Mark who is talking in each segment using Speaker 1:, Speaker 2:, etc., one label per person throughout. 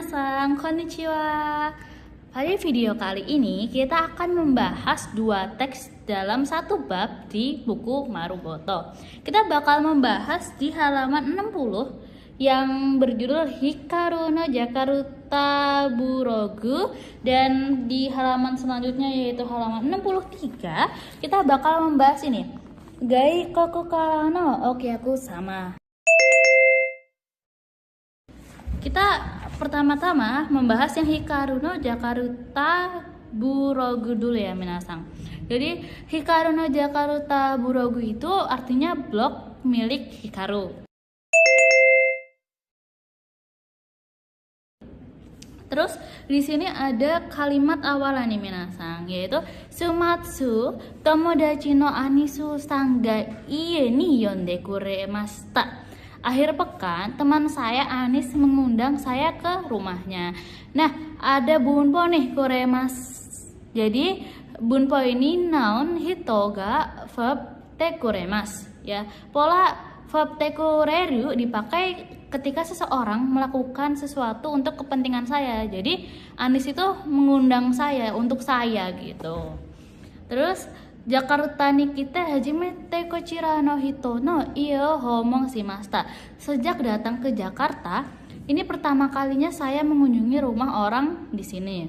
Speaker 1: Minasan, konnichiwa. Pada video kali ini kita akan membahas dua teks dalam satu bab di buku Maruboto. Kita bakal membahas di halaman 60 yang berjudul Hikaru no Jakarta Burogu, dan di halaman selanjutnya yaitu halaman 63 kita bakal membahas ini Gaikoku kara no Okyaku sama. Kita pertama-tama membahas yang Hikaru no Jakarta Burogu dulu ya minasang. Jadi Hikaru no Jakarta Burogu itu artinya blog milik Hikaru. Terus di sini ada kalimat awalan nih minasang, yaitu Sumatsu tomodachi no anisu sangga iie ni yonde kuremashita. Akhir pekan teman saya Anis mengundang saya ke rumahnya. Nah, ada bunpo nih kuremas. Jadi bunpo ini noun hito ga verb te kuremas ya. Pola verb te kureru dipakai ketika seseorang melakukan sesuatu untuk kepentingan saya. Jadi Anis itu mengundang saya untuk saya gitu. Terus Jakarta ni kita hajimete kochira no hito no iyo homong shimashita. Sejak datang ke Jakarta, ini pertama kalinya saya mengunjungi rumah orang di sini.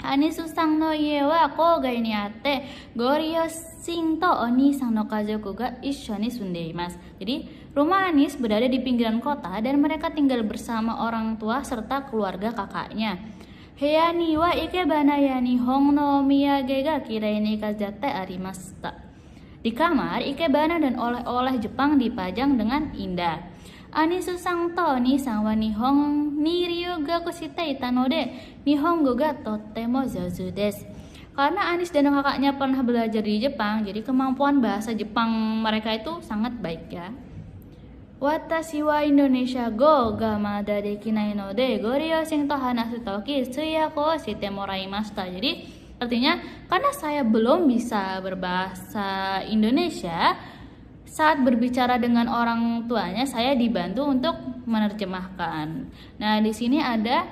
Speaker 1: Anisu-san no ie wa kogai ni atte goryoshin to oni-san no kazoku ga issho ni sunde imasu. Jadi, rumah Anis berada di pinggiran kota dan mereka tinggal bersama orang tua serta keluarga kakaknya. Heya ni wa ikebana ya nihon no omiyage ga kirei ni kazatte arimashita. Di kamar, ikebana dan oleh-oleh Jepang dipajang dengan indah. Anisu-san to ni-san wa nihon ni ryugaku shite ita node nihongo ga totemo zozu desu. Karena Anis dan kakaknya pernah belajar di Jepang, jadi kemampuan bahasa Jepang mereka itu sangat baik ya. Watashi wa Indonesia go ga mada dekinai node goryoshin to hanasu toki suyaku wo shite moraimashita. Jadi artinya karena saya belum bisa berbahasa Indonesia, saat berbicara dengan orang tuanya saya dibantu untuk menerjemahkan. Nah, di sini ada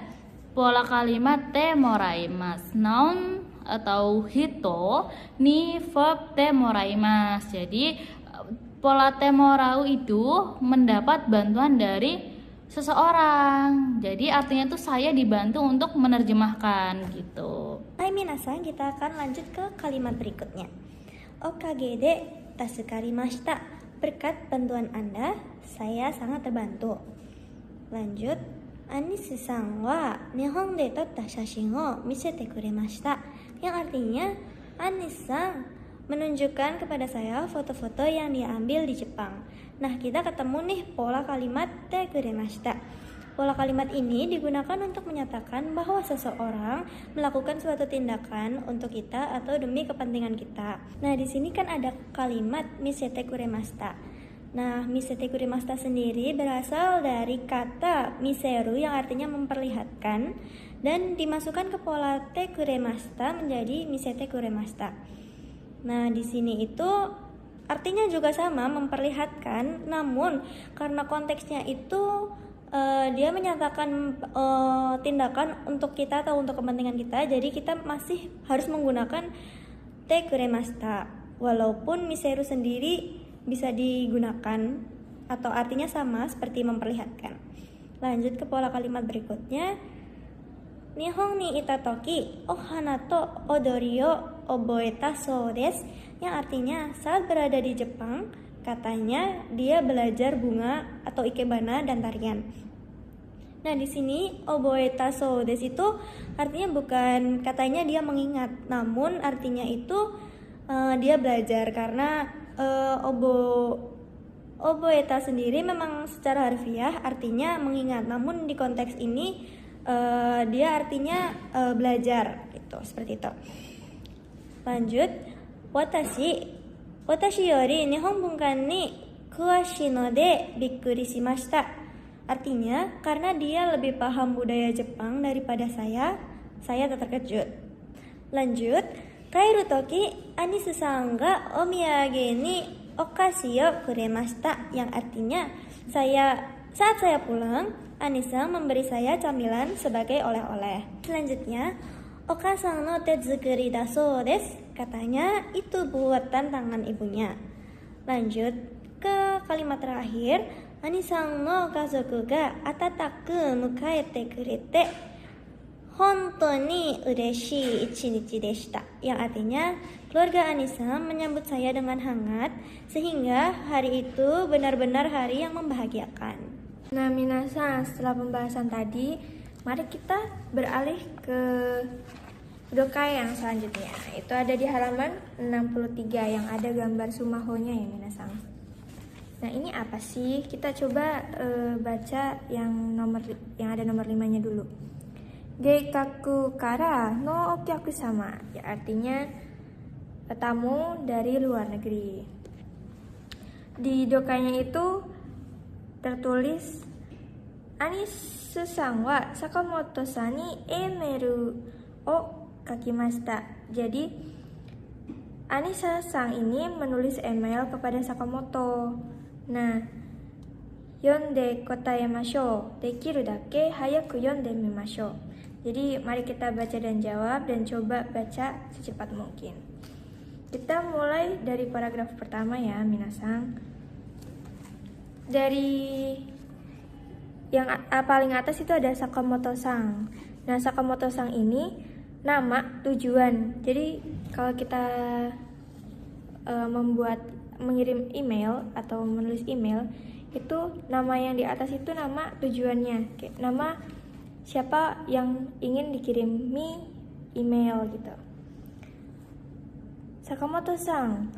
Speaker 1: pola kalimat te moraimasu. Noun atau hito ni verb te moraimasu. Jadi pola te morau itu mendapat bantuan dari seseorang. Jadi artinya itu saya dibantu untuk menerjemahkan gitu.
Speaker 2: Hai minasan, kita akan lanjut ke kalimat berikutnya. Okage de tasukarimashita. Berkat bantuan Anda, saya sangat terbantu. Lanjut. Anis-san wa nihon de totta shashin o misete kuremashita. Yang artinya Anis-san menunjukkan kepada saya foto-foto yang dia ambil di Jepang. Nah, kita ketemu nih pola kalimat te kuremashita. Pola kalimat ini digunakan untuk menyatakan bahwa seseorang melakukan suatu tindakan untuk kita atau demi kepentingan kita. Nah, di sini kan ada kalimat misete kuremashita. Nah, misete kuremashita sendiri berasal dari kata miseru yang artinya memperlihatkan dan dimasukkan ke pola te kuremashita menjadi misete kuremashita. Nah, di sini itu artinya juga sama, memperlihatkan, namun karena konteksnya itu dia menyatakan tindakan untuk kita atau untuk kepentingan kita, jadi kita masih harus menggunakan te kuremashita. Walaupun miseru sendiri bisa digunakan atau artinya sama seperti memperlihatkan. Lanjut ke pola kalimat berikutnya. Nihon ni ita toki ohana to odori o oboeta sou desu. Yang artinya saat berada di Jepang, katanya dia belajar bunga atau ikebana dan tarian. Nah, di sini oboeta sou desu itu artinya bukan katanya dia mengingat, namun artinya itu dia belajar karena oboeta sendiri memang secara harfiah artinya mengingat, namun di konteks ini dia artinya belajar gitu, seperti itu. Lanjut. Watashi yori nihon bunkan ni kuwashi no de bikkuri shimashita. Artinya, karena dia lebih paham budaya Jepang daripada saya terkejut. Lanjut. Kairu toki Anis-san ga omiyage ni okashi o kuremashita. Yang artinya, saya Saat saya pulang, Anisa memberi saya camilan sebagai oleh-oleh. Selanjutnya, Oka-san no tezukuri da sou desu. Katanya itu buatan tangan ibunya. Lanjut ke kalimat terakhir, Ani-san no kazoku ga atataku mukaete kurete hontou ni ureshii ichinichi deshita. Yang artinya, keluarga Anissa menyambut saya dengan hangat sehingga hari itu benar-benar hari yang membahagiakan. Nah, minasan, setelah pembahasan tadi, mari kita beralih ke dokai yang selanjutnya. Itu ada di halaman 63 yang ada gambar sumahonya ya minasan. Nah, ini apa sih? Kita coba baca yang ada nomor 5-nya dulu. Geikaku kara no okyaku sama, ya artinya tamu dari luar negeri. Di dokainya itu tertulis Anisu-san wa Sakamoto-san ni email o kakimashita. Jadi Anissa-san ini menulis email kepada Sakamoto. Nah, yonde kotaemashou, dekiru dake hayaku yonde mimashou. Jadi mari kita baca dan jawab dan coba baca secepat mungkin. Kita mulai dari paragraf pertama ya minasan. Dari yang paling atas itu ada Sakamoto-san. Nah, Sakamoto-san ini nama tujuan. Jadi kalau kita mengirim email atau menulis email, itu nama yang di atas itu nama tujuannya, kayak nama siapa yang ingin dikirimi email gitu. Sakamoto-san,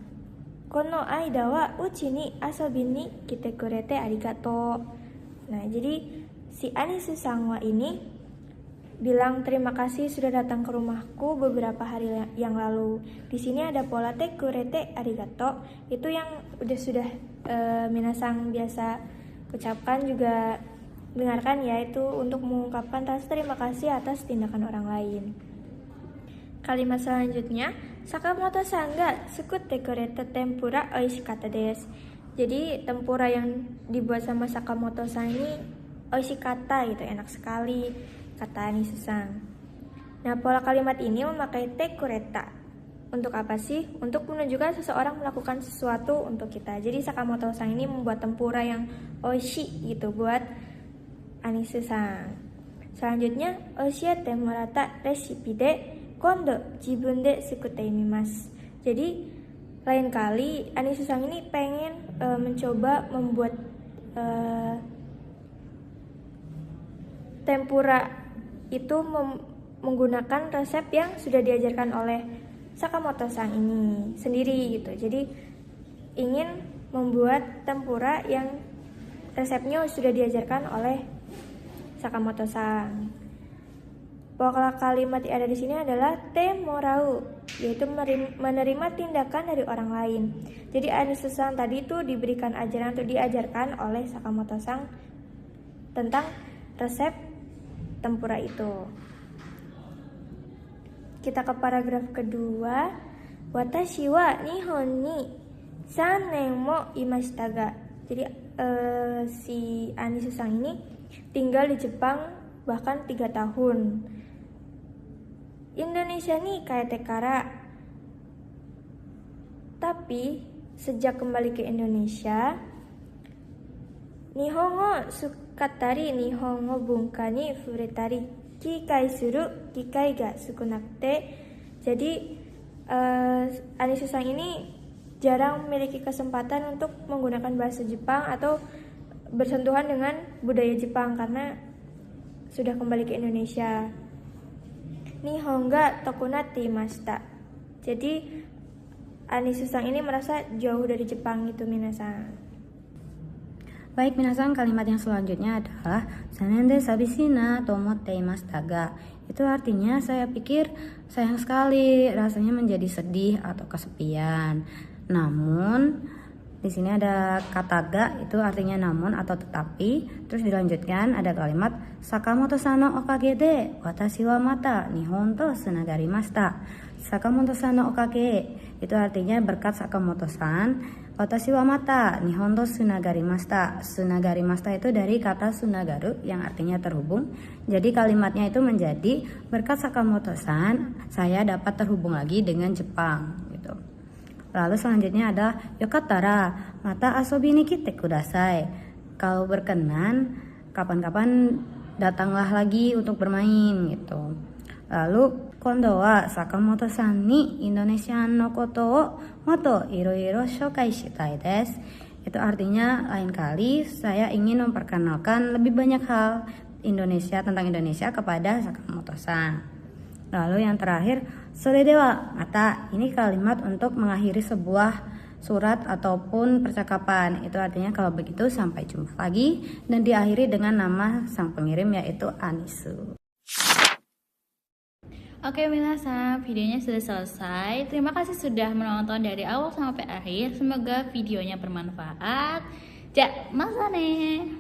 Speaker 2: kono aida wa uchi ni asobi ni kite kurete arigato. Nah, jadi si Anisu-san wa ini bilang terima kasih sudah datang ke rumahku beberapa hari yang lalu. Di sini ada pola te kurete arigato. Itu yang sudah minasan biasa ucapkan juga dengarkan, yaitu untuk mengungkapkan rasa terima kasih atas tindakan orang lain. Kalimat selanjutnya, Sakamoto-san ga sukute kureta tempura oishikatta desu. Jadi tempura yang dibuat sama Sakamoto-san ini oishikatta gitu, enak sekali kata Anisu-san. Nah, pola kalimat ini memakai te kureta. Untuk apa sih? Untuk menunjukkan seseorang melakukan sesuatu untuk kita. Jadi Sakamoto-san ini membuat tempura yang oishi gitu buat Anisu-san. Selanjutnya, oshiete morata resipi de kondo jibun de sukute mimasu. Jadi lain kali Anisu-san ini pengen mencoba membuat tempura itu menggunakan resep yang sudah diajarkan oleh Sakamoto-san ini sendiri gitu. Jadi ingin membuat tempura yang resepnya sudah diajarkan oleh Sakamoto-san. Pola kalimat yang ada di sini adalah te morau, yaitu menerima tindakan dari orang lain. Jadi Anisu-san tadi itu diberikan ajaran atau diajarkan oleh Sakamoto-san tentang resep tempura itu. Kita ke paragraf kedua. Watashi wa Nihon ni 3 nen mo imashita ga. Jadi si Anisu-san ini tinggal di Jepang bahkan 3 tahun. Indonesia ni kaete kara. Tapi sejak kembali ke Indonesia, Nihongo sukattari Nihongo bunka ni furetari kikai suru kikai ga sukunakute. Jadi Anisu-san ini jarang memiliki kesempatan untuk menggunakan bahasa Jepang atau bersentuhan dengan budaya Jepang karena sudah kembali ke Indonesia. Nihon ga tokunatti mashita. Jadi Anisu-san ini merasa jauh dari Jepang itu minasan.
Speaker 3: Baik minasan, kalimat yang selanjutnya adalah sanende sabishina to omotte imashita ga. Itu artinya saya pikir sayang sekali, rasanya menjadi sedih atau kesepian. Namun di sini ada kata ga, itu artinya namun atau tetapi. Terus dilanjutkan ada kalimat Sakamoto-san no okage de watashi wa mata nihon to tsunagarimashita. Sakamoto-san no okage itu artinya berkat Sakamoto-san Watashi wa mata Nihon to sunagarimashita. Sunagarimashita itu dari kata sunagaru yang artinya terhubung. Jadi kalimatnya itu menjadi berkat Sakamoto-san, saya dapat terhubung lagi dengan Jepang gitu. Lalu selanjutnya ada yokattara mata asobi ni kite kudasai. Kalau berkenan, kapan-kapan datanglah lagi untuk bermain gitu. Lalu kondo wa Sakamoto-san ni Indonesia no koto o moto iro-iro shokai shitai desu. Itu artinya lain kali saya ingin memperkenalkan lebih banyak hal Indonesia tentang Indonesia kepada Sakamoto-san. Lalu yang terakhir, sore dewa mata. Ini kalimat untuk mengakhiri sebuah surat ataupun percakapan. Itu artinya kalau begitu sampai jumpa lagi, dan diakhiri dengan nama sang pengirim yaitu Anisu.
Speaker 1: Oke minasan, videonya sudah selesai. Terima kasih sudah menonton dari awal sampai akhir. Semoga videonya bermanfaat. Ja, masa nih.